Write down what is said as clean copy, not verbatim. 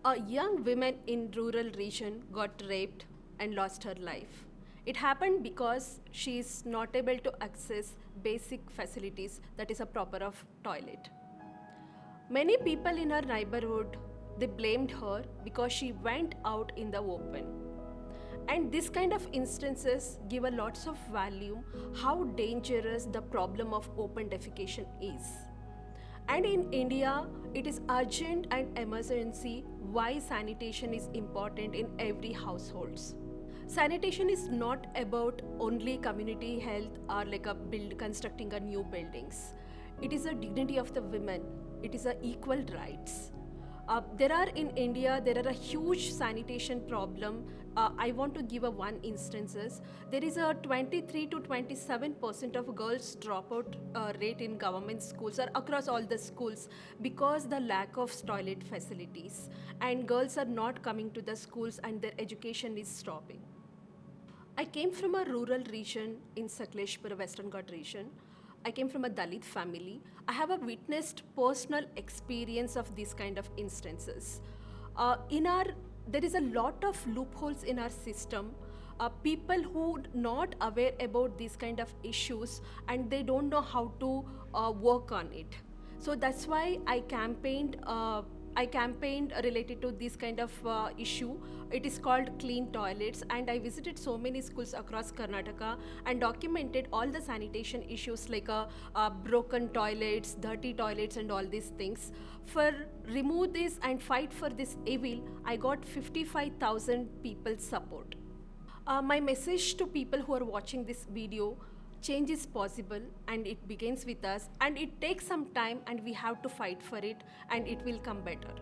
A young woman in rural region got raped and lost her life. It happened because she is not able to access basic facilities, that is a proper of toilet. Many people in her neighborhood, they blamed her because she went out in the open. And this kind of instances give a lots of value how dangerous the problem of open defecation is. And in India, it is urgent and emergency why sanitation is important in every households. Sanitation is not about only community health or like a build constructing a new buildings. It is a dignity of the women. It is a equal rights. There are in India, there are a huge sanitation problem. I want to give a one instances. There is a 23 to 27% of girls dropout rate in government schools or across all the schools because the lack of toilet facilities, and girls are not coming to the schools and their education is stopping. I came from a rural region in Sakleshpur, Western Ghat region. I came from a Dalit family. I have a witnessed personal experience of these kind of instances. There is a lot of loopholes in our system. People who not aware about these kind of issues and they don't know how to work on it. So that's why I campaigned. I campaigned related to this kind of issue. It is called Clean Toilets, and I visited so many schools across Karnataka and documented all the sanitation issues like broken toilets, dirty toilets, and all these things. For remove this and fight for this evil, I got 55,000 people support. My message to people who are watching this video: change is possible and it begins with us, and it takes some time and we have to fight for it, and it will come better.